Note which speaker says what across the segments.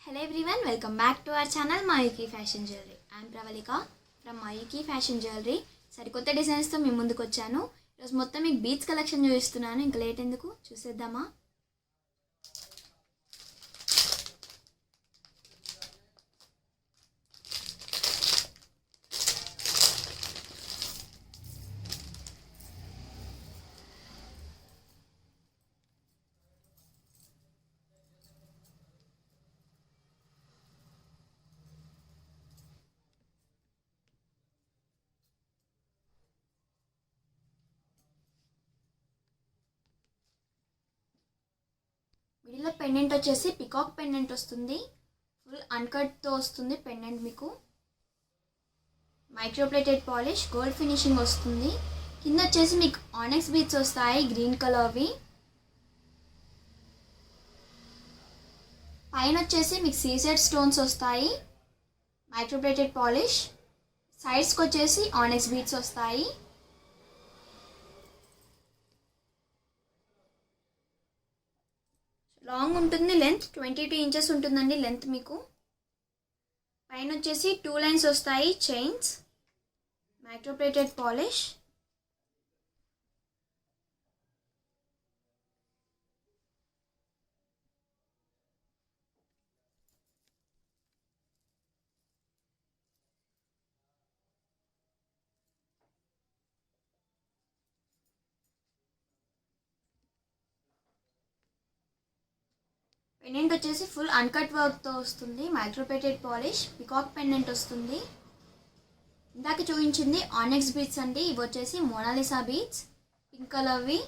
Speaker 1: Hello everyone, welcome back to our channel Mayuki Fashion Jewelry. I am Pravalika from Mayuki Fashion Jewelry. సరికొత్త designs తో మీ ముందుకు వచ్చాను. ఈరోజు మొత్తం మీకు బీచ్ కలెక్షన్ చూపిస్తున్నాను. ఇంకా లేట్ ఎందుకు చూసేద్దామా? మిడిల్లో పెండెంట్ వచ్చేసి పికాక్ పెండెంట్ వస్తుంది. ఫుల్ అన్కట్ తో వస్తుంది పెండెంట్. మీకు మైక్రోప్లేటెడ్ పాలిష్ గోల్డ్ ఫినిషింగ్ వస్తుంది. కింద వచ్చేసి మీకు ఆనెక్స్ బీడ్స్ వస్తాయి గ్రీన్ కలర్వి. పైన వచ్చేసి మీకు సీజెడ్ స్టోన్స్ వస్తాయి మైక్రోప్లేటెడ్ పాలిష్. సైడ్స్కి వచ్చేసి ఆనెక్స్ బీడ్స్ వస్తాయి. లాంగ్ ఉంటుంది, లెంత్ 22 ఇంచెస్ ఉంటుందండి లెంత్. మీకు పైన వచ్చేసి 2 లైన్స్ వస్తాయి చైన్స్ మైక్రోప్లేటెడ్ పాలిష్. పెండెంట్ వచ్చేసి ఫుల్ అన్కట్ వర్క్తో వస్తుంది మైక్రోప్లేటెడ్ పాలిష్. పికాక్ పెండెంట్ వస్తుంది. ఇందాక చూపించింది ఆనెక్స్ బీడ్స్ అండి. ఇవి వచ్చేసి మోనాలిసా బీడ్స్ పింక్ కలర్వి.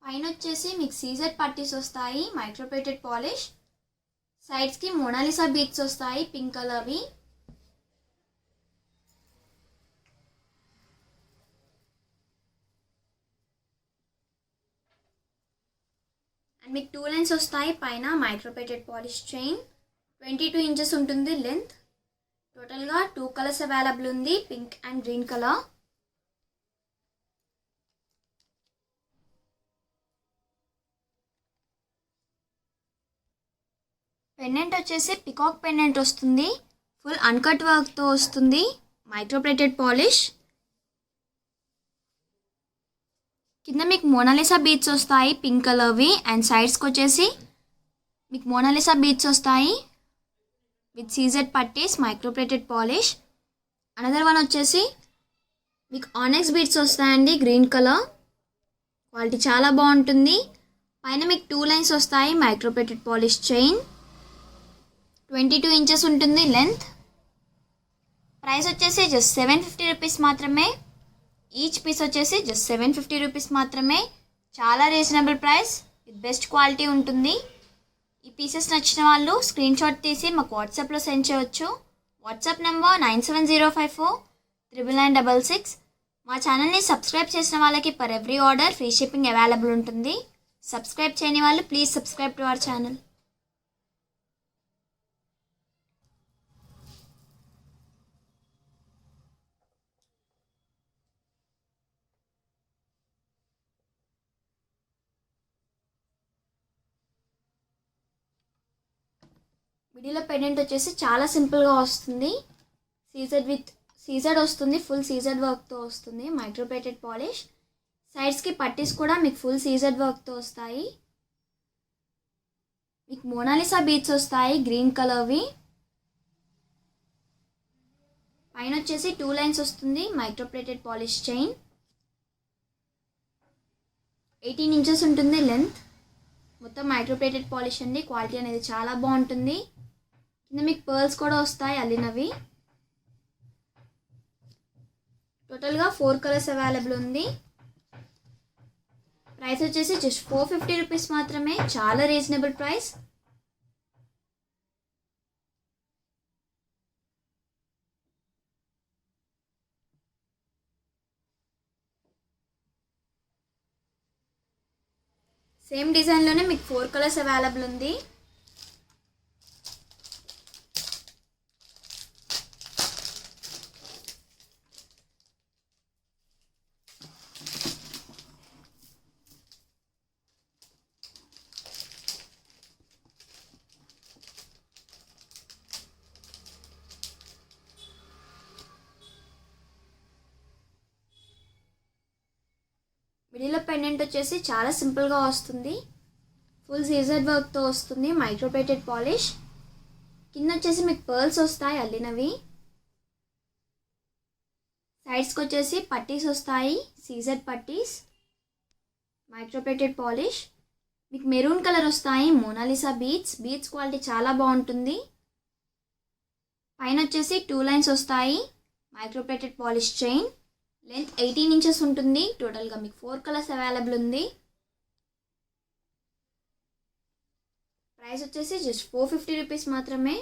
Speaker 1: పైన వచ్చేసి మీకు సీజర్ పట్టీస్ వస్తాయి మైక్రోప్లేటెడ్ పాలిష్. సైడ్స్కి మోనాలిసా బీడ్స్ వస్తాయి పింక్ కలర్వి. అండ్ మీకు 2 లైన్స్ వస్తాయి పైన మైక్రోప్లేటెడ్ పాలిష్ చైన్. 22 ఇంచెస్ ఉంటుంది లెంత్. టోటల్గా 2 కలర్స్ అవైలబుల్ ఉంది, pink and green colour. Pendant వచ్చేసి పికాక్ పెండెంట్ వస్తుంది. ఫుల్ అన్కట్ వర్క్తో వస్తుంది మైక్రోప్లేటెడ్ పాలిష్. కింద మీకు మోనాలిసా బీడ్స్ వస్తాయి పింక్ కలర్వి. అండ్ సైడ్స్కి వచ్చేసి మీకు మోనాలిసా బీడ్స్ వస్తాయి విత్ సీజెడ్ పట్టీస్ మైక్రోప్లేటెడ్ పాలిష్. అనదర్ వన్ వచ్చేసి మీకు ఆనెక్స్ బీడ్స్ వస్తాయండి గ్రీన్ కలర్. క్వాలిటీ చాలా బాగుంటుంది. పైన మీకు 2 లైన్స్ వస్తాయి మైక్రోప్లేటెడ్ పాలిష్ చైన్. 22 ఇంచెస్ ఉంటుంది లెంత్. ప్రైస్ వచ్చేసి జస్ట్ 750 రూపీస్ మాత్రమే. ఈచ్ పీస్ వచ్చేసి జస్ట్ 750 రూపీస్ మాత్రమే. చాలా reasonable price with best quality ఉంటుంది. ఈ పీసెస్ నచ్చిన వాళ్ళు స్క్రీన్ షాట్ తీసి మాకు వాట్సాప్లో సెండ్ చేయవచ్చు. WhatsApp number 9705499966. మా ఛానల్ని సబ్స్క్రైబ్ చేసిన వాళ్ళకి per every order free shipping available ఉంటుంది. సబ్స్క్రైబ్ చేయని వాళ్ళు please subscribe to our channel. మిడిల్లో పెండెంట్ వచ్చేసి చాలా సింపుల్గా వస్తుంది. సీజెడ్ వస్తుంది. ఫుల్ సీజెడ్ వర్క్తో వస్తుంది మైక్రోప్లేటెడ్ పాలిష్. సైడ్స్కి పట్టీస్ కూడా మీకు ఫుల్ సీజెడ్ వర్క్తో వస్తాయి. మీకు మోనాలిసా బీడ్స్ వస్తాయి గ్రీన్ కలర్వి. పైన వచ్చేసి 2 లైన్స్ వస్తుంది మైక్రోప్లేటెడ్ పాలిష్ చైన్. 18 ఇంచెస్ ఉంటుంది లెంత్. మొత్తం మైక్రోప్లేటెడ్ పాలిష్ అండి. క్వాలిటీ అనేది చాలా బాగుంటుంది. కింద మీకు పర్ల్స్ కూడా వస్తాయి అల్లినవి. టోటల్గా 4 కలర్స్ అవైలబుల్ ఉంది. ప్రైస్ వచ్చేసి జస్ట్ 450 రూపీస్ మాత్రమే. చాలా రీజనబుల్ ప్రైస్. సేమ్ డిజైన్లోనే మీకు 4 కలర్స్ అవైలబుల్ ఉంది. మిడిల్లో పెండెంట్ వచ్చేసి చాలా సింపుల్గా వస్తుంది. ఫుల్ సీజర్ వర్క్తో వస్తుంది. Microplated polish. కింద వచ్చేసి మీకు పర్ల్స్ వస్తాయి అల్లినవి. సైడ్స్కి వచ్చేసి పట్టీస్ వస్తాయి, సీజర్ పట్టీస్. Microplated polish. మీకు మెరూన్ కలర్ వస్తాయి మోనాలిసా బీడ్స్. బీడ్స్ క్వాలిటీ చాలా బాగుంటుంది. పైన వచ్చేసి 2 లైన్స్ వస్తాయి. Microplated polish chain. Length 18 inches ఉంటుంది. టోటల్గా మీకు 4 కలర్స్ అవైలబుల్ ఉంది. ప్రైస్ వచ్చేసి జస్ట్ 450 రూపీస్ మాత్రమే.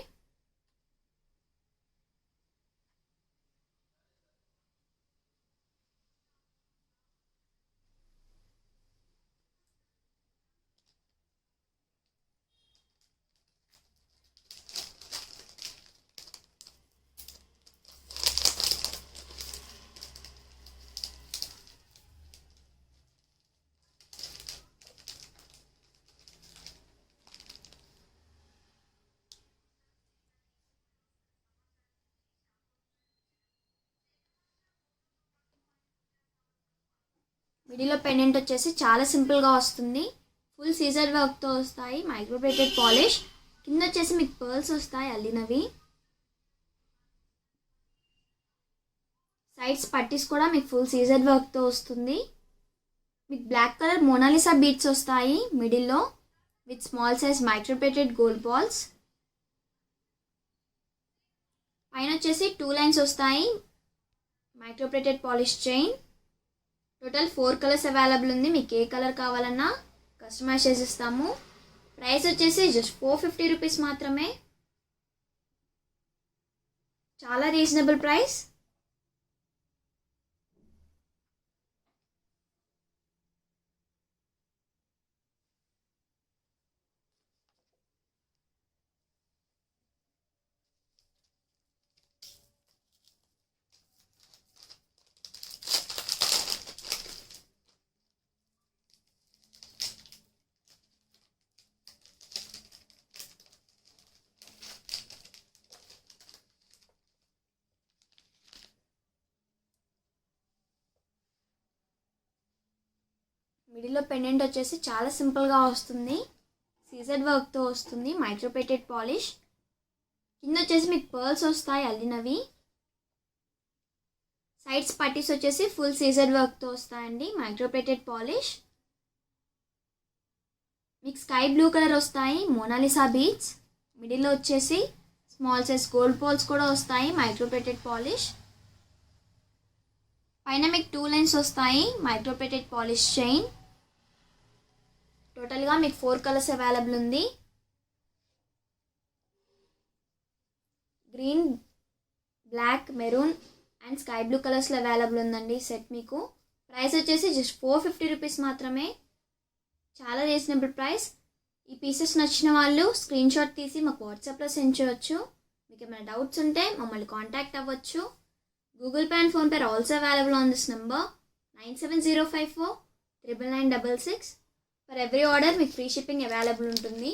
Speaker 1: మిడిల్లో పెండెంట్ వచ్చేసి చాలా సింపుల్గా వస్తుంది. ఫుల్ సీజర్ వర్క్తో వస్తాయి. Microplated polish. కింద వచ్చేసి మీకు పర్ల్స్ వస్తాయి అల్లినవి. సైడ్స్ పట్టీస్ కూడా మీకు ఫుల్ సీజర్ వర్క్తో వస్తుంది. మీకు బ్లాక్ కలర్ మోనాలిసా బీడ్స్ వస్తాయి మిడిల్లో with small size micro plated gold balls. పైన వచ్చేసి 2 లైన్స్ వస్తాయి. Microplated polish chain. Total 4 colours available ఉంది. మీకు ఏ కలర్ కావాలన్నా కస్టమైజ్ చేసిస్తాము. ప్రైస్ వచ్చేసి జస్ట్ 450 రూపీస్ మాత్రమే. చాలా రీజనబుల్ ప్రైస్. మిడిల్లో పెండెంట్ వచ్చేసి చాలా సింపుల్గా వస్తుంది. సీజర్ వర్క్తో వస్తుంది. Microplated polish. కింద వచ్చేసి మీకు పర్ల్స్ వస్తాయి అల్లినవి. సైడ్స్ పట్టీస్ వచ్చేసి ఫుల్ సీజర్ వర్క్తో వస్తాయండి. Microplated polish. మీకు స్కై బ్లూ కలర్ వస్తాయి మోనాలిసా బీడ్స్. మిడిల్లో వచ్చేసి స్మాల్ సైజ్ గోల్డ్ బాల్స్ కూడా వస్తాయి. Microplated polish. పైన మీకు 2 లైన్స్ వస్తాయి. Microplated polish chain. టోటల్గా మీకు 4 కలర్స్ అవైలబుల్ ఉంది. Green, black, maroon and sky blue కలర్స్లో అవైలబుల్ ఉందండి సెట్ మీకు. ప్రైస్ వచ్చేసి జస్ట్ 450 రూపీస్ మాత్రమే. చాలా రీజనబుల్ ప్రైస్. ఈ పీసెస్ నచ్చిన వాళ్ళు స్క్రీన్ షాట్ తీసి మాకు వాట్సాప్లో సెండ్ చేయవచ్చు. మీకు ఏమైనా డౌట్స్ ఉంటే మమ్మల్ని కాంటాక్ట్ అవ్వచ్చు. Google Pay and PhonePe are also available on this number 9705499966. For every order మీకు ఫ్రీ షిప్పింగ్ అవైలబుల్ ఉంటుంది.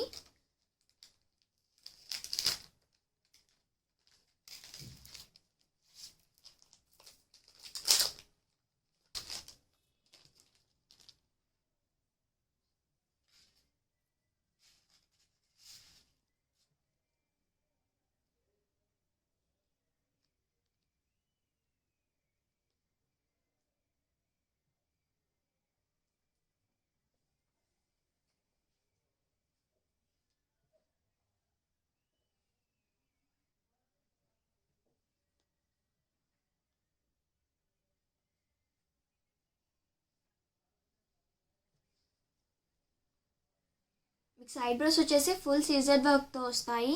Speaker 1: మీకు సైడ్ బ్రోస్ వచ్చేసి ఫుల్ సీజర్ వర్క్తో వస్తాయి.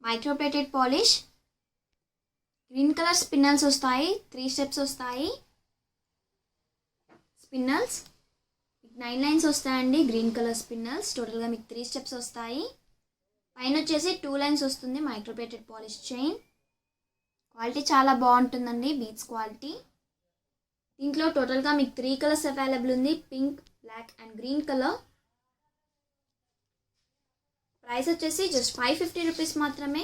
Speaker 1: Microplated polish. Green colour spinels వస్తాయి. 3 స్టెప్స్ వస్తాయి స్పిన్నల్స్. 9 లైన్స్ వస్తాయండి గ్రీన్ కలర్ స్పిన్నల్స్. టోటల్గా మీకు 3 స్టెప్స్ వస్తాయి. పైన వచ్చేసి 2 లైన్స్ వస్తుంది మైక్రోప్లేటెడ్ పాలిష్ చైన్. క్వాలిటీ చాలా బాగుంటుందండి బీడ్స్ క్వాలిటీ. దీంట్లో టోటల్గా మీకు 3 కలర్స్ అవైలబుల్ ఉంది. Pink, black and green colour. Price వచ్చేసి జస్ట్ 550 రూపీస్ మాత్రమే.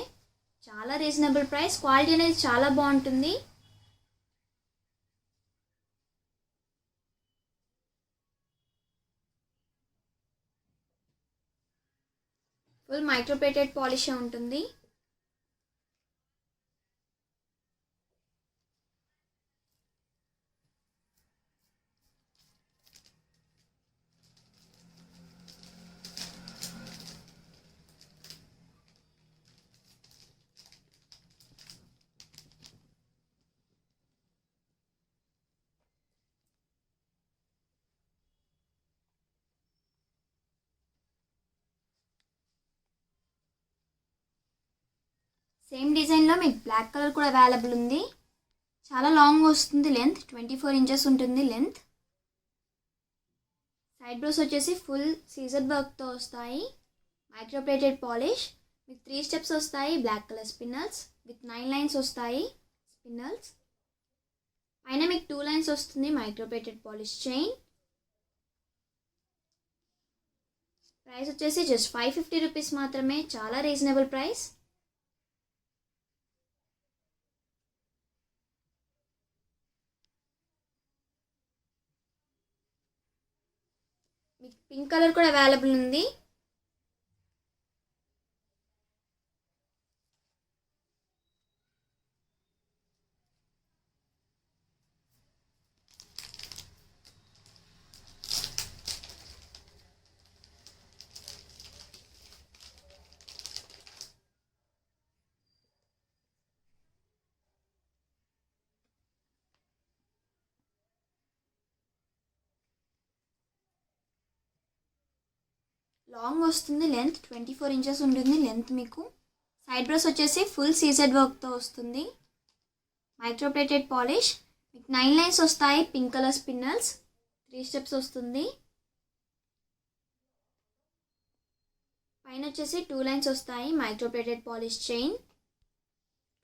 Speaker 1: చాలా రీజనబుల్ ప్రైస్. క్వాలిటీ అనేది చాలా బాగుంటుంది. ఫుల్ మైక్రోప్లేటెడ్ పాలిష్ ఉంటుంది. సేమ్ డిజైన్లో మీకు బ్లాక్ కలర్ కూడా అవైలబుల్ ఉంది. చాలా లాంగ్ వస్తుంది లెంత్, 24 ఇంచెస్ ఉంటుంది లెంత్. సైడ్ బ్రోస్ వచ్చేసి ఫుల్ సీజర్ వర్క్తో వస్తాయి. మైక్రోప్లేటెడ్ పాలిష్ మీకు 3 స్టెప్స్ వస్తాయి. Black colour spinels with 9 lines వస్తాయి స్పిన్నల్స్. పైన మీకు 2 లైన్స్ వస్తుంది మైక్రోప్లేటెడ్ పాలిష్ చైన్. ప్రైస్ వచ్చేసి జస్ట్ 550 రూపీస్ మాత్రమే, చాలా రీజనబుల్ ప్రైస్. మీకు పింక్ కలర్ కూడా అవైలబుల్ ఉంది. లాంగ్ వస్తుంది లెంత్, 24 ఇంచెస్ ఉంటుంది లెంత్ మీకు. సైడ్ బ్రోస్ వచ్చేసి ఫుల్ సీజెడ్ వర్క్తో వస్తుంది. మైక్రోప్లేటెడ్ పాలిష్ మీకు 9 లైన్స్ వస్తాయి. పింక్ కలర్ స్పిన్నల్స్ 3 స్టెప్స్ వస్తుంది. పైన వచ్చేసి 2 లైన్స్ వస్తాయి. మైక్రోప్లేటెడ్ పాలిష్ చైన్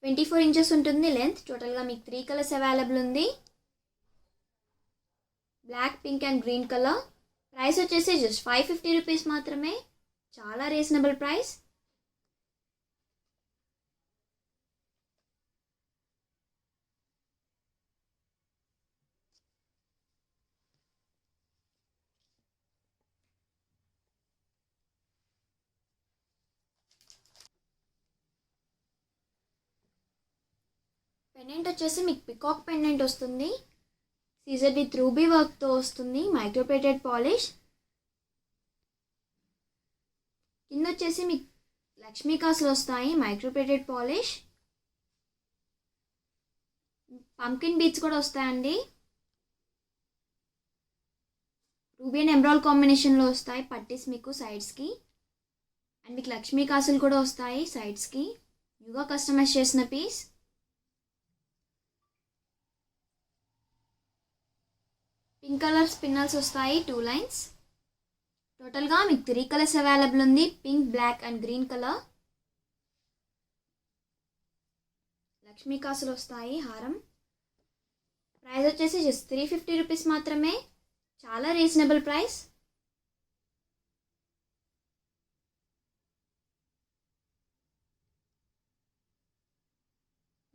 Speaker 1: 24 ఇంచెస్ ఉంటుంది లెంత్. టోటల్గా మీకు 3 కలర్స్ అవైలబుల్ ఉంది. Black, pink and green colour. Price వచ్చేసి జస్ట్ 550 రూపీస్ మాత్రమే, చాలా రీజనబుల్ ప్రైస్. పెండెంట్ వచ్చేసి మీకు పికాక్ పెండెంట్ వస్తుంది. సీజర్ విత్ రూబీ వర్క్తో వస్తుంది. Microplated polish. కింద వచ్చేసి మీకు లక్ష్మీ కాసులు వస్తాయి. Microplated polish. పంకిన్ బీట్స్ కూడా వస్తాయండి. రూబీ అండ్ ఎమరాల్డ్ కాంబినేషన్లో వస్తాయి పట్టీస్ మీకు సైడ్స్కి. అండ్ మీకు లక్ష్మీ కాసులు కూడా వస్తాయి సైడ్స్కి. న్యూగా కస్టమైజ్ చేసిన పీస్. పింక్ కలర్ స్పిన్నల్స్ వస్తాయి 2 లైన్స్. టోటల్గా మీకు 3 కలర్స్ అవైలబుల్ ఉంది. Pink, black and green colour. Lakshmi కాసులు వస్తాయి హారం. ప్రైస్ వచ్చేసి జస్ట్ 350 రూపీస్ మాత్రమే, చాలా రీజనబుల్ ప్రైస్.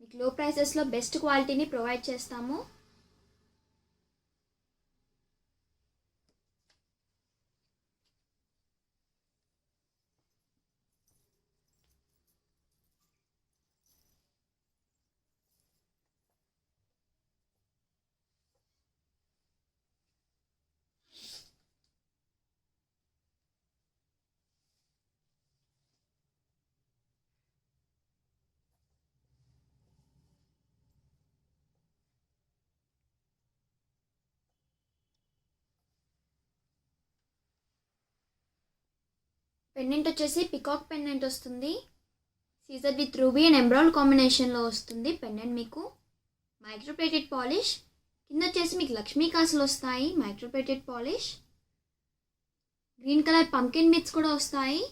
Speaker 1: మీకు లో ప్రైసెస్లో బెస్ట్ క్వాలిటీని ప్రొవైడ్ చేస్తాము. పెండెంట్ వచ్చేసి పికాక్ పెండెంట్ వస్తుంది. Caesar with ruby and emerald కాంబినేషన్లో వస్తుంది పెండెంట్ మీకు. Microplated polish. కింద వచ్చేసి మీకు లక్ష్మీ కాసులు వస్తాయి. Microplated polish. Green colour pumpkin bits కూడా వస్తాయి.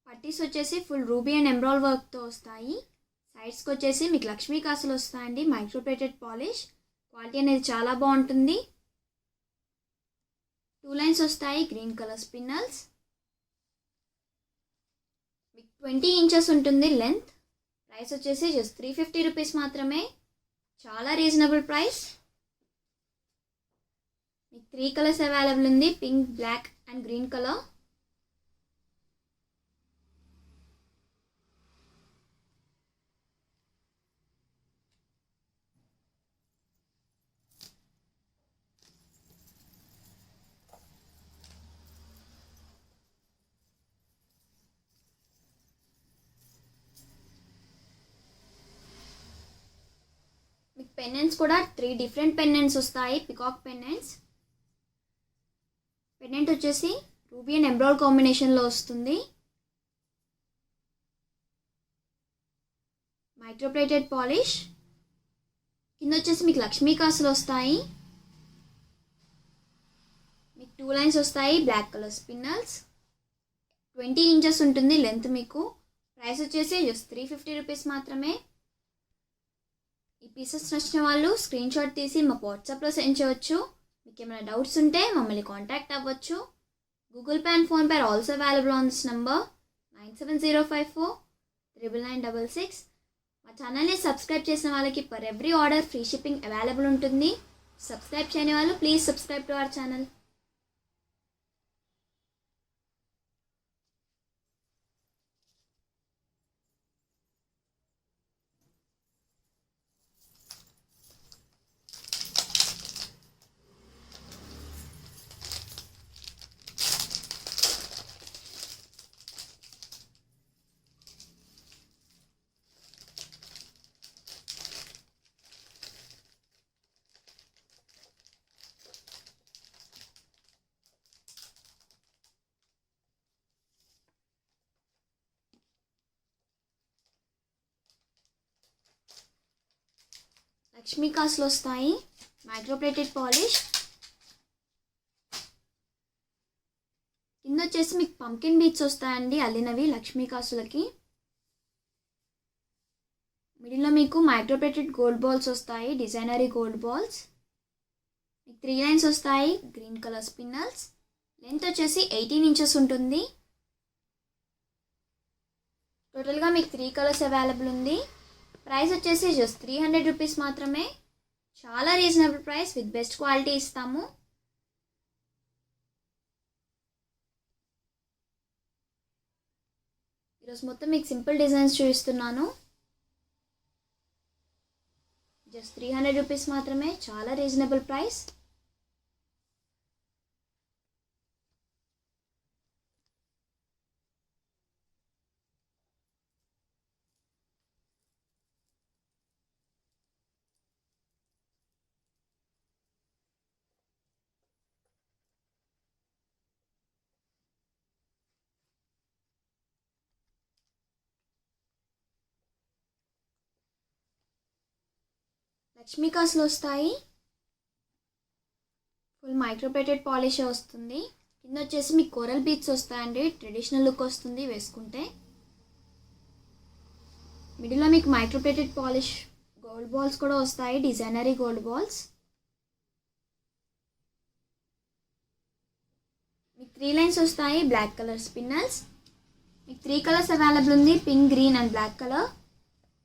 Speaker 1: పట్టీస్ వచ్చేసి ఫుల్ రూబీ అండ్ ఎమరాల్డ్ వర్క్తో వస్తాయి. సైడ్స్కి వచ్చేసి మీకు లక్ష్మీ కాసులు వస్తాయండి. Microplated polish. క్వాలిటీ అనేది చాలా బాగుంటుంది. 2 లైన్స్ వస్తాయి. Green colour spinels. మీకు 20 ఇంచెస్ ఉంటుంది లెంత్. ప్రైస్ వచ్చేసి జస్ట్ 350 రూపీస్ మాత్రమే, చాలా రీజనబుల్ ప్రైస్. మీకు 3 కలర్స్ అవైలబుల్ ఉంది, pink, black and green colour. మీకు పెండెంట్స్ కూడా 3 డిఫరెంట్ పెండెంట్స్ వస్తాయి, పికాక్ పెండెంట్స్. పెండెంట్ వచ్చేసి రూబీ అండ్ ఎమరాల్డ్ కాంబినేషన్లో వస్తుంది. Microplated polish. కింద వచ్చేసి మీకు లక్ష్మీ కాసులు వస్తాయి. మీకు 2 లైన్స్ వస్తాయి, బ్లాక్ కలర్ స్పిన్నల్స్. 20 ఇంచెస్ ఉంటుంది లెంత్. మీకు ప్రైస్ వచ్చేసి జస్ట్ 350 రూపీస్ మాత్రమే. ఈ పీసెస్ నచ్చిన వాళ్ళు స్క్రీన్ షాట్ తీసి మాకు వాట్సాప్లో సెండ్ చేయవచ్చు. మీకు ఏమైనా డౌట్స్ ఉంటే మమ్మల్ని కాంటాక్ట్ అవ్వచ్చు. Google Pay and PhonePe are also available on this number 9705499966. మా ఛానల్ని సబ్స్క్రైబ్ చేసిన వాళ్ళకి per every order free shipping available ఉంటుంది. సబ్స్క్రైబ్ చేయని వాళ్ళు please subscribe to our channel. Lakshmi కాసులు వస్తాయి, మైక్రోప్లేటెడ్ పాలిష్. కింద వచ్చేసి మీకు పంకిన్ బీట్స్ వస్తాయండి అల్లినవి లక్ష్మీ కాసులకి. మిడిల్లో మీకు మైక్రోప్లేటెడ్ గోల్డ్ బాల్స్ వస్తాయి, డిజైనరీ గోల్డ్ బాల్స్. మీకు 3 లైన్స్ వస్తాయి, గ్రీన్ కలర్ స్పిన్నల్స్. లెంత్ వచ్చేసి 18 ఇంచెస్ ఉంటుంది. టోటల్గా మీకు 3 కలర్స్ అవైలబుల్ ఉంది. ప్రైస్ వచ్చేసి జస్ట్ 300 రూపీస్ మాత్రమే. చాలా reasonable price with best quality ఇస్తాము. ఈరోజు మొత్తం మీకు సింపుల్ డిజైన్స్ చూపిస్తున్నాను. జస్ట్ 300 రూపీస్ మాత్రమే, చాలా రీజనబుల్ ప్రైస్. లక్ష్మీ కాసులు వస్తాయి, ఫుల్ మైక్రోప్లేటెడ్ పాలిష్ వస్తుంది. కింద వచ్చేసి మీకు కోరల్ బీట్స్ వస్తాయండి, ట్రెడిషనల్ లుక్ వస్తుంది వేసుకుంటే. మిడిల్లో మీకు మైక్రోప్లేటెడ్ పాలిష్ గోల్డ్ బాల్స్ కూడా వస్తాయి, డిజైనరీ గోల్డ్ బాల్స్. మీకు 3 లైన్స్ వస్తాయి, బ్లాక్ కలర్ స్పిన్నల్స్. మీకు 3 కలర్స్ అవైలబుల్ ఉంది, pink, green and black colour.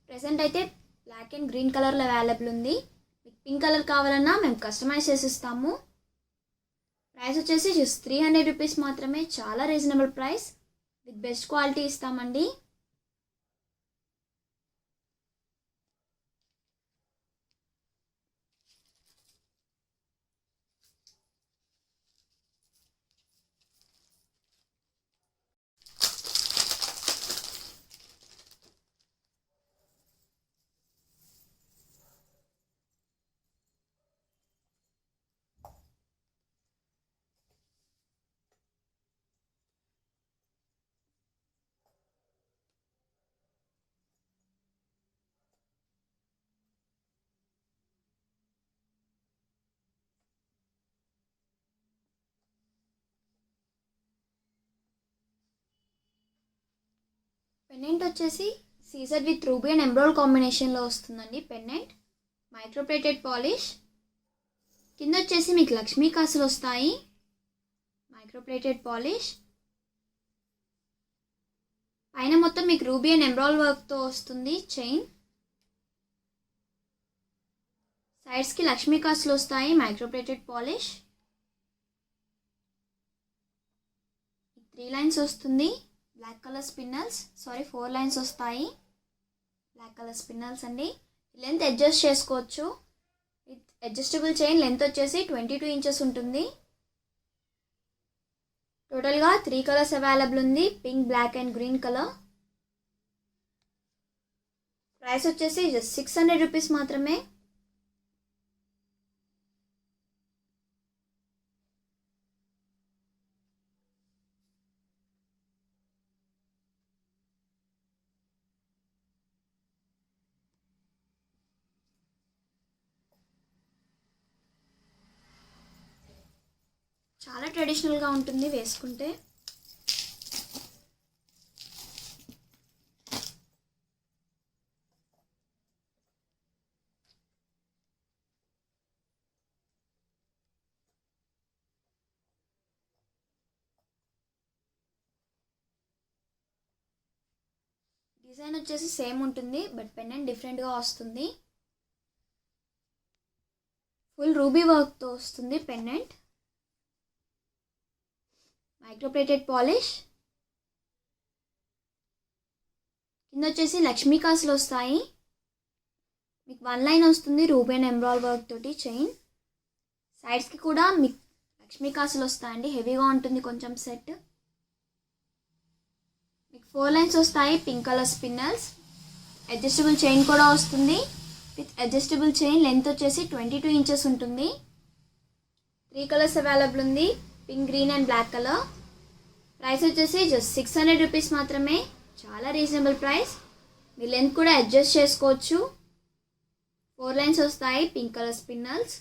Speaker 1: Present అయితే బ్లాక్ అండ్ గ్రీన్ కలర్లో అవైలబుల్ ఉంది. మీకు పింక్ కలర్ కావాలన్నా మేము కస్టమైజ్ చేసిస్తాము. ప్రైస్ వచ్చేసి జస్ట్ 300 రూపీస్ మాత్రమే, చాలా reasonable price with best quality ఇస్తామండి. పెండెంట్ వచ్చేసి Caesar with ruby and emerald కాంబినేషన్లో వస్తుందండి. Pendant microplated polish. కింద వచ్చేసి మీకు లక్ష్మీ కాసులు వస్తాయి, మైక్రోప్లేటెడ్ పాలిష్. పైన మొత్తం మీకు రూబీ అండ్ ఎమరాల్డ్ వర్క్తో వస్తుంది చైన్. సైడ్స్కి లక్ష్మీ కాసులు వస్తాయి, మైక్రోప్లేటెడ్ పాలిష్. 3 లైన్స్ వస్తుంది. బ్లాక్ కలర్ స్పిన్నల్స్, 4 లైన్స్ వస్తాయి. బ్లాక్ కలర్ స్పిన్నల్స్ అండి. లెంత్ అడ్జస్ట్ చేసుకోవచ్చు. విత్ అడ్జస్టబుల్ చైన్ లెంత్ వచ్చేసి 22 ఇంచెస్ ఉంటుంది. టోటల్గా 3 కలర్స్ అవైలబుల్ ఉంది, pink, black and green colour. Price వచ్చేసి జస్ట్ 600 రూపీస్ మాత్రమే. చాలా ట్రెడిషనల్గా ఉంటుంది వేసుకుంటే. డిజైన్ వచ్చేసి సేమ్ ఉంటుంది, బట్ పెండెంట్ డిఫరెంట్గా వస్తుంది. ఫుల్ రూబీ వర్క్తో వస్తుంది పెండెంట్. Microplated polish. కింద వచ్చేసి లక్ష్మీ కాసులు వస్తాయి. మీకు 1 లైన్ వస్తుంది రూబీ అండ్ ఎంబ్రాయిడరీ వర్క్ తోటి చైన్. సైడ్స్కి కూడా మీకు లక్ష్మీ కాసులు వస్తాయండి. హెవీగా ఉంటుంది కొంచెం సెట్. మీకు 4 లైన్స్ వస్తాయి, pink colour spinels. Adjustable chain కూడా వస్తుంది. విత్ అడ్జస్టబుల్ చైన్ లెంత్ వచ్చేసి 22 ఇంచెస్ ఉంటుంది. 3 కలర్స్ అవైలబుల్ ఉంది, pink, green and black colour. Price వచ్చేసి జస్ట్ 600 రూపీస్ మాత్రమే. చాలా రీజనబుల్ ప్రైస్. మీ లెంత్ కూడా అడ్జస్ట్ చేసుకోవచ్చు. 4 లైన్స్ వస్తాయి, పింక్ కలర్ స్పిన్నల్స్.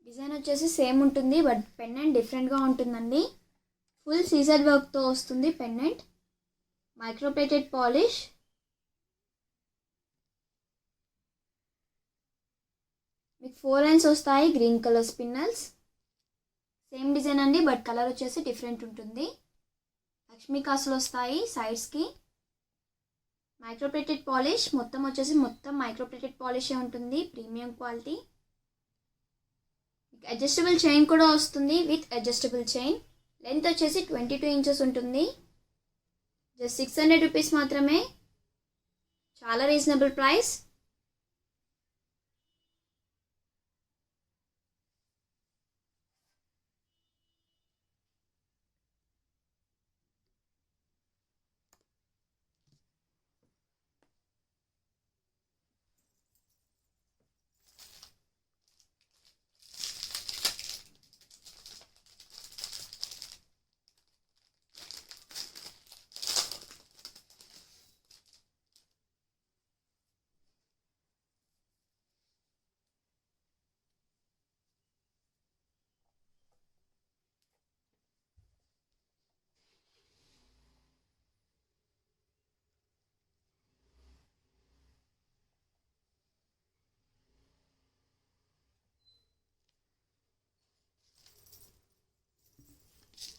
Speaker 1: డిజైన్ వచ్చేసి సేమ్ ఉంటుంది, బట్ పెండెంట్ డిఫరెంట్గా ఉంటుందండి. ఫుల్ సీజర్ వర్క్తో వస్తుంది పెండెంట్. Microplated polish. మీకు 4 లైన్స్ వస్తాయి, green colour spinels. Same design అండి, బట్ కలర్ వచ్చేసి డిఫరెంట్ ఉంటుంది. లక్ష్మీ కాసులు వస్తాయి సైడ్స్కి. Microplated polish. మొత్తం మైక్రోప్లేటెడ్ పాలిషే ఉంటుంది, ప్రీమియం క్వాలిటీ. అడ్జస్టబుల్ చైన్ కూడా వస్తుంది విత్ అడ్జస్టబుల్ చైన్. లెంత్ వచ్చేసి 22 ఇంచెస్ ఉంటుంది. జస్ట్ 600 రూపీస్ మాత్రమే. చాలా రీజనబుల్ ప్రైస్.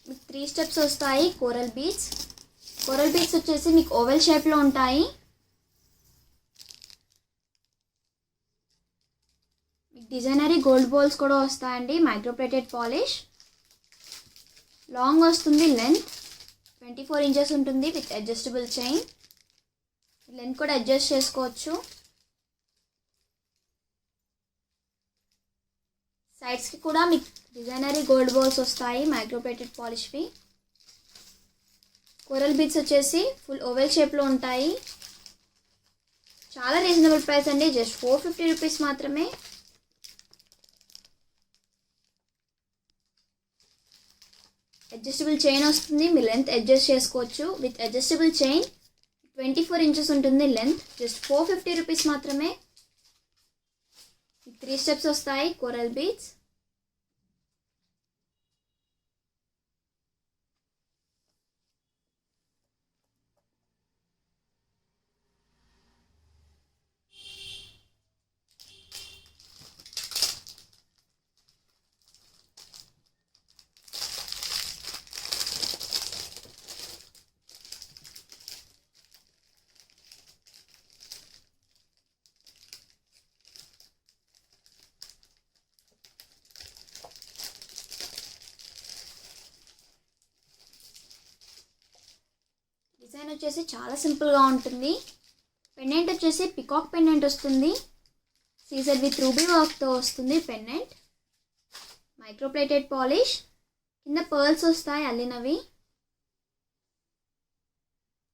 Speaker 1: మీకు 3 స్టెప్స్ వస్తాయి. Coral beads. కోరల్ బీడ్స్ వచ్చేసి మీకు ఓవెల్ షేప్లో ఉంటాయి. మీకు డిజైనరీ గోల్డ్ బాల్స్ కూడా వస్తాయండి. Microplated polish. లాంగ్ వస్తుంది లెంత్. 24 ఇంచెస్ ఉంటుంది విత్ అడ్జస్టబుల్ చైన్. లెంత్ కూడా అడ్జస్ట్ చేసుకోవచ్చు. సైడ్స్కి కూడా మీకు డిజైనరీ గోల్డ్ బాల్స్ వస్తాయి మైక్రోప్లేటెడ్ పాలిష్వి. కోరల్ బీడ్స్ వచ్చేసి ఫుల్ ఓవెల్ షేప్లో ఉంటాయి. చాలా రీజనబుల్ ప్రైస్ అండి, జస్ట్ 450 రూపీస్ మాత్రమే. అడ్జస్టబుల్ చైన్ వస్తుంది, మీ లెంత్ అడ్జస్ట్ చేసుకోవచ్చు. విత్ అడ్జస్టబుల్ చైన్ 24 ఇంచెస్ ఉంటుంది లెంత్. జస్ట్ 450 రూపీస్ మాత్రమే. 3 స్టెప్స్ వస్తాయి. Coral beads. డిజైన్ వచ్చేసి చాలా సింపుల్గా ఉంటుంది. పెండెంట్ వచ్చేసి పికాక్ పెండెంట్ వస్తుంది. సీజర్ విత్ రూబీ వర్క్తో వస్తుంది పెండెంట్. Microplated polish. కింద పర్ల్స్ వస్తాయి అల్లినవి.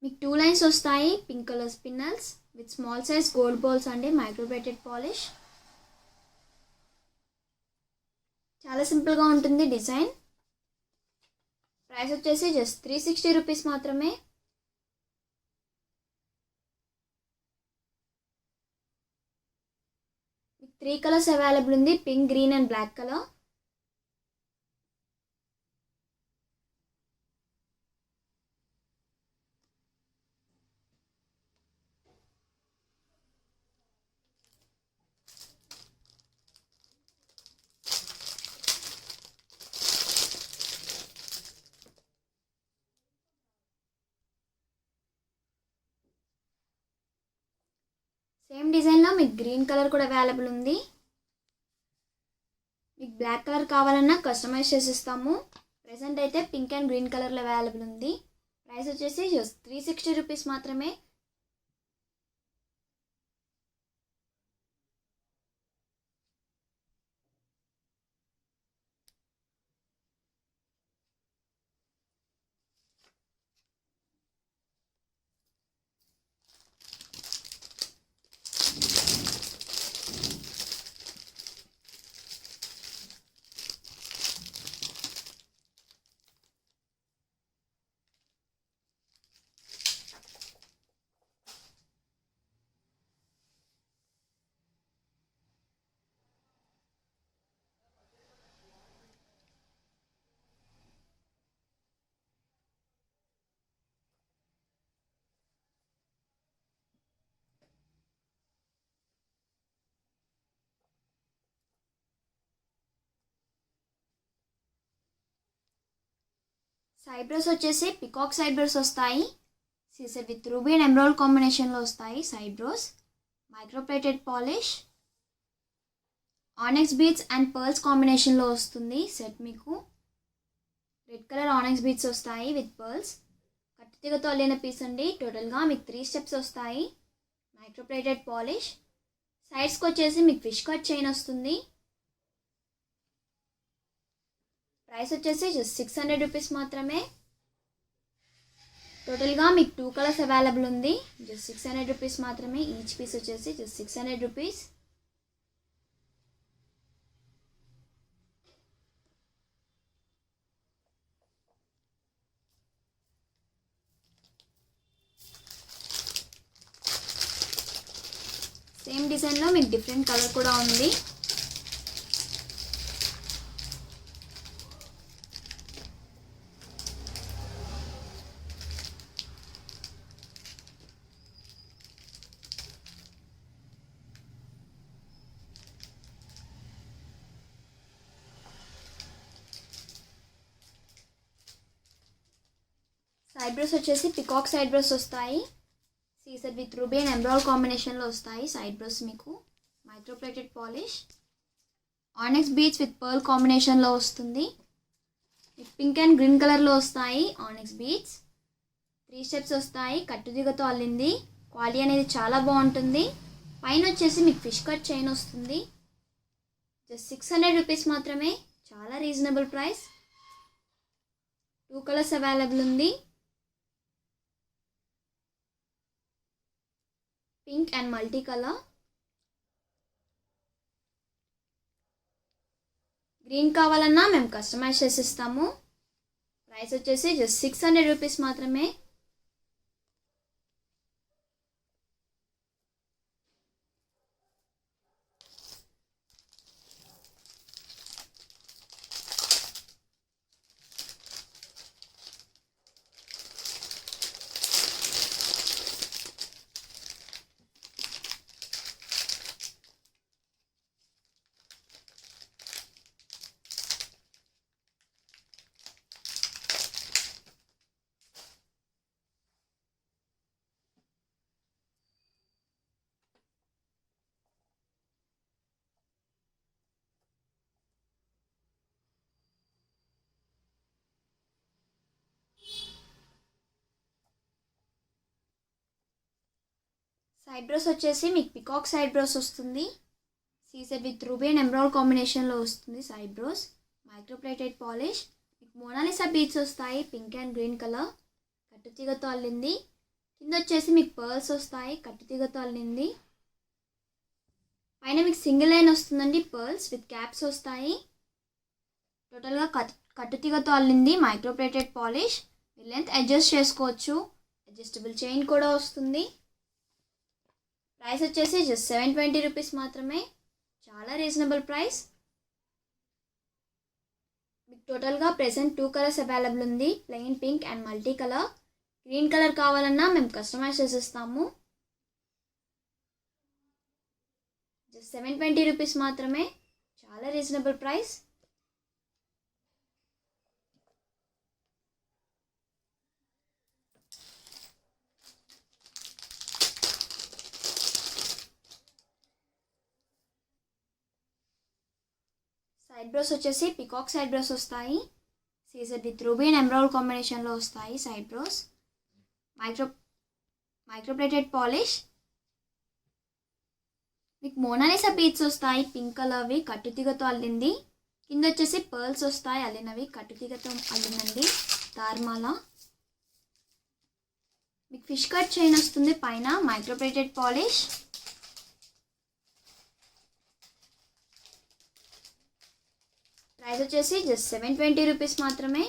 Speaker 1: మీకు 2 లైన్స్ వస్తాయి pink colour spinels with small size gold balls అండి. Microplated polish. చాలా సింపుల్గా ఉంటుంది డిజైన్. ప్రైస్ వచ్చేసి జస్ట్ 360 రూపీస్ మాత్రమే. మీకు 3 కలర్స్ అవైలబుల్ ఉంది. Pink, green and black colour. Same డిజైన్లో మీకు గ్రీన్ కలర్ కూడా అవైలబుల్ ఉంది. మీకు బ్లాక్ కలర్ కావాలన్నా కస్టమైజ్ చేసిస్తాము. ప్రెసెంట్ అయితే పింక్ అండ్ గ్రీన్ కలర్లో అవైలబుల్ ఉంది. ప్రైస్ వచ్చేసి జస్ట్ 360 రూపీస్ మాత్రమే. సైబ్రోస్ వచ్చేసి పికాక్ సైబ్రోస్ వస్తాయి. Caesar with ruby and emerald కాంబినేషన్లో వస్తాయి సైబ్రోస్. Microplated polish. Onyx beads and pearls కాంబినేషన్లో వస్తుంది సెట్. మీకు రెడ్ కలర్ ఆనెక్స్ బీడ్స్ వస్తాయి విత్ పర్ల్స్. కట్టుతీగతో అల్లిన పీస్ అండి. టోటల్గా మీకు 3 స్టెప్స్ వస్తాయి. Microplated polish. సైడ్స్కి వచ్చేసి మీకు ఫిష్ కట్ చైన్ వస్తుంది. ప్రైస్ వచ్చేసి జస్ట్ 600 రూపీస్ మాత్రమే. టోటల్గా మీకు 2 కలర్స్ అవైలబుల్ ఉంది. జస్ట్ 600 రూపీస్ మాత్రమే. ఈచ్ పీస్ వచ్చేసి జస్ట్ 600 రూపీస్. సేమ్ డిజైన్లో మీకు డిఫరెంట్ కలర్ కూడా ఉంది. సైబ్రోస్ వచ్చేసి పికాక్ సైబ్రోస్ వస్తాయి. Caesar with ruby and emerald కాంబినేషన్లో వస్తాయి సైబ్రోస్ మీకు. Microplated polish. Onyx beads with pearl కాంబినేషన్లో వస్తుంది. పింక్ అండ్ గ్రీన్ కలర్లో వస్తాయి ఆనెక్స్ బీడ్స్. 3 స్టెప్స్ వస్తాయి. కట్టుదిగతో అల్లింది. క్వాలిటీ అనేది చాలా బాగుంటుంది. పైన వచ్చేసి మీకు ఫిష్ కట్ చైన్ వస్తుంది. జస్ట్ 600 రూపీస్ మాత్రమే. చాలా రీజనబుల్ ప్రైస్. 2 కలర్స్ అవైలబుల్ ఉంది. Pink and multi colour. Green కావాలన్నా మేము కస్టమైజ్ చేసిస్తాము. ప్రైస్ వచ్చేసి జస్ట్ 600 రూపీస్ మాత్రమే. సైడ్ బ్రోస్ వచ్చేసి మీకు పికాక్ సైడ్ బ్రోస్ వస్తుంది. CZ with ruby and emerald కాంబినేషన్లో వస్తుంది సైడ్ బ్రోస్. Microplated polish. మీకు మోనాలిసా బీడ్స్ వస్తాయి పింక్ అండ్ గ్రీన్ కలర్, కట్టుతీగతో అల్లింది. కింద వచ్చేసి మీకు పర్ల్స్ వస్తాయి, కట్టుతీగతో అల్లింది. పైన మీకు సింగిల్ లైన్ వస్తుందండి, పర్ల్స్ విత్ క్యాప్స్ వస్తాయి. టోటల్గా కట్టుతీగతో అల్లింది, మైక్రోప్లేటెడ్ పాలిష్. లెంత్ అడ్జస్ట్ చేసుకోవచ్చు, అడ్జస్టబుల్ చైన్ కూడా వస్తుంది. ప్రైస్ వచ్చేసి జస్ట్ 720 రూపీస్ మాత్రమే, చాలా రీజనబుల్ ప్రైస్. మీకు టోటల్గా ప్రెసెంట్ 2 కలర్స్ అవైలబుల్ ఉంది, plain pink and multi colour. Green colour కావాలన్నా మేము కస్టమైజ్ చేసిస్తాము. జస్ట్ 720 రూపీస్ మాత్రమే, చాలా రీజనబుల్ ప్రైస్. సైడ్ బ్రోస్ వచ్చేసి పికాక్ సైడ్ బ్రోస్ వస్తాయి. CZ with ruby and emerald కాంబినేషన్లో వస్తాయి సైడ్ బ్రోస్. Microplated polish. మీకు మోనాలిసా బీడ్స్ వస్తాయి పింక్ కలర్వి, కట్టుతీగతో అల్లింది. కింద వచ్చేసి పర్ల్స్ వస్తాయి అల్లినవి, కట్టుతీగతో అల్లిందండి తార్మాల. మీకు ఫిష్ కట్ చైన్ వస్తుంది పైన, మైక్రోప్లేటెడ్ పాలిష్. ప్రైస్ వచ్చేసి జస్ట్ 720 రూపీస్ మాత్రమే.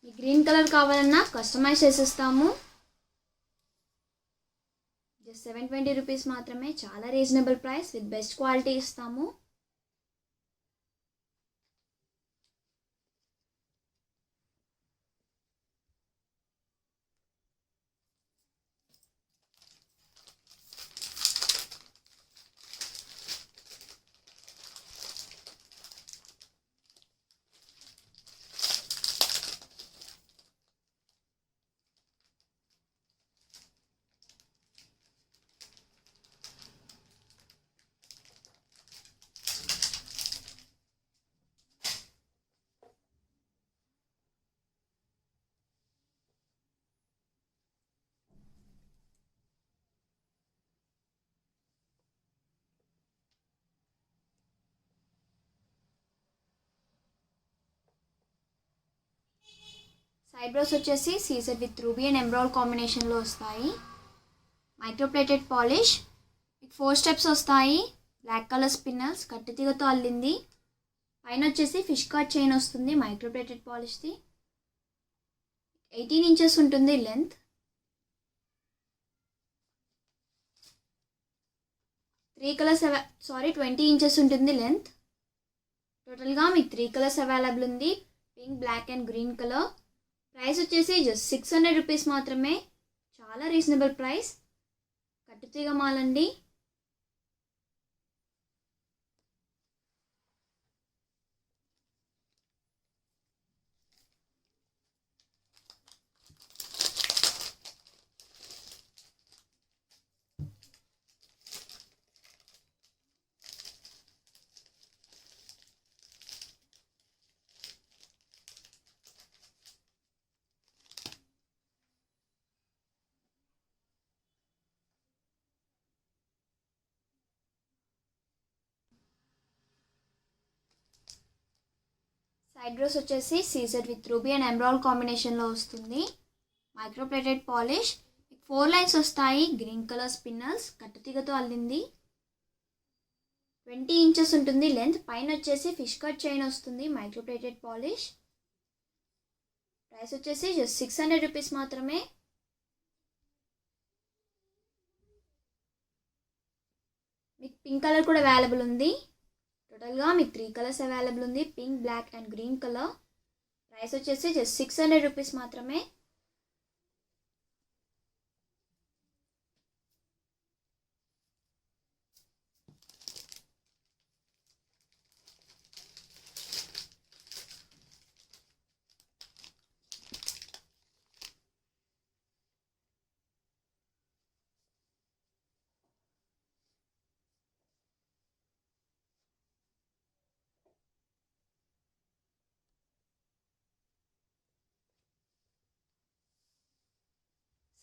Speaker 1: మీ గ్రీన్ కలర్ కావాలన్నా కస్టమైజ్ చేసిస్తాము. జస్ట్ 720 రూపీస్ మాత్రమే, చాలా reasonable price with best quality ఇస్తాము. సైడ్ బ్రోస్ వచ్చేసి CZ with ruby and emerald కాంబినేషన్లో వస్తాయి. Microplated polish. మీకు 4 స్టెప్స్ వస్తాయి, బ్లాక్ కలర్ స్పిన్నర్స్, కట్టుతీగతో అల్లింది. పైన వచ్చేసి ఫిష్ కట్ చైన్ వస్తుంది మైక్రోప్లేటెడ్ పాలిష్ది. 18 ఇంచెస్ ఉంటుంది లెంత్. 20 ఇంచెస్ ఉంటుంది లెంత్. టోటల్గా మీకు 3 కలర్స్ అవైలబుల్ ఉంది, pink, black and green colour. Price వచ్చేసి జస్ట్ 600 రూపీస్ మాత్రమే, చాలా రీజనబుల్ ప్రైస్. కట్టుతీగ మాలండి. సైడ్ బ్రోస్ వచ్చేసి CZ with ruby and emerald కాంబినేషన్లో వస్తుంది. Microplated polish. 4 లైన్స్ వస్తాయి, గ్రీన్ కలర్ స్పిన్నర్స్, కట్టుతీగతో అల్లింది. 20 ఇంచెస్ ఉంటుంది లెంత్. పైన వచ్చేసి ఫిష్ కట్ చైన్ వస్తుంది, మైక్రోప్లేటెడ్ పాలిష్. ప్రైస్ వచ్చేసి జస్ట్ 600 రూపీస్ మాత్రమే. మీకు పింక్ కలర్ కూడా అవైలబుల్ ఉంది. టోటల్గా మీకు 3 కలర్స్ అవైలబుల్ ఉంది, pink, black and green colour. Price వచ్చేసి జస్ట్ 600 రూపీస్ మాత్రమే.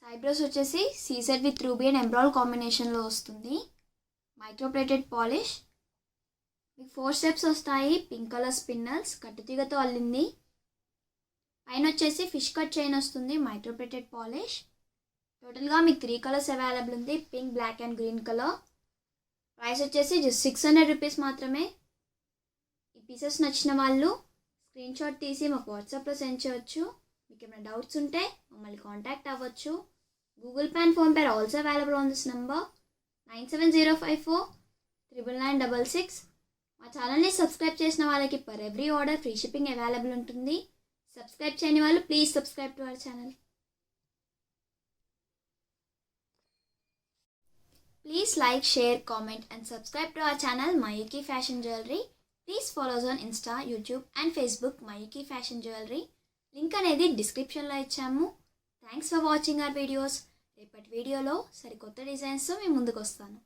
Speaker 1: ఐబ్రోస్ వచ్చేసి సీజర్ విత్ రూబీ అండ్ ఎంబ్రాయిడ్ కాంబినేషన్లో వస్తుంది. Microplated polish. మీకు 4 స్టెప్స్ వస్తాయి. పింక్ కలర్ స్పిన్నల్స్ కట్టుతీగతో అల్లింది. పైన వచ్చేసి ఫిష్ కట్ చైన్ వస్తుంది. Microplated polish. టోటల్గా మీకు 3 కలర్స్ అవైలబుల్ ఉంది, pink, black and green colour. Price వచ్చేసి జస్ట్ 600 రూపీస్ మాత్రమే. ఈ పీసెస్ నచ్చిన వాళ్ళు స్క్రీన్ షాట్ తీసి మాకు వాట్సాప్లో సెండ్ చేయవచ్చు. మీకు ఏమైనా డౌట్స్ ఉంటే మమ్మల్ని కాంటాక్ట్ అవ్వచ్చు. Google Pay and PhonePe also available on this number 9705499966. మా ఛానల్ని సబ్స్క్రైబ్ చేసిన వాళ్ళకి per every order free shipping available ఉంటుంది. సబ్స్క్రైబ్ చేయని వాళ్ళు please subscribe to our channel. Please like, share, comment and subscribe to our channel Mayuki Fashion Jewelry. Please follow us on Insta, YouTube and Facebook Mayuki Fashion Jewelry. Link అనేది డిస్క్రిప్షన్లో ఇచ్చాము. Thanks for watching our videos. రేపటి వీడియోలో సరికొత్త డిజైన్స్తో మేము ముందుకు వస్తాను.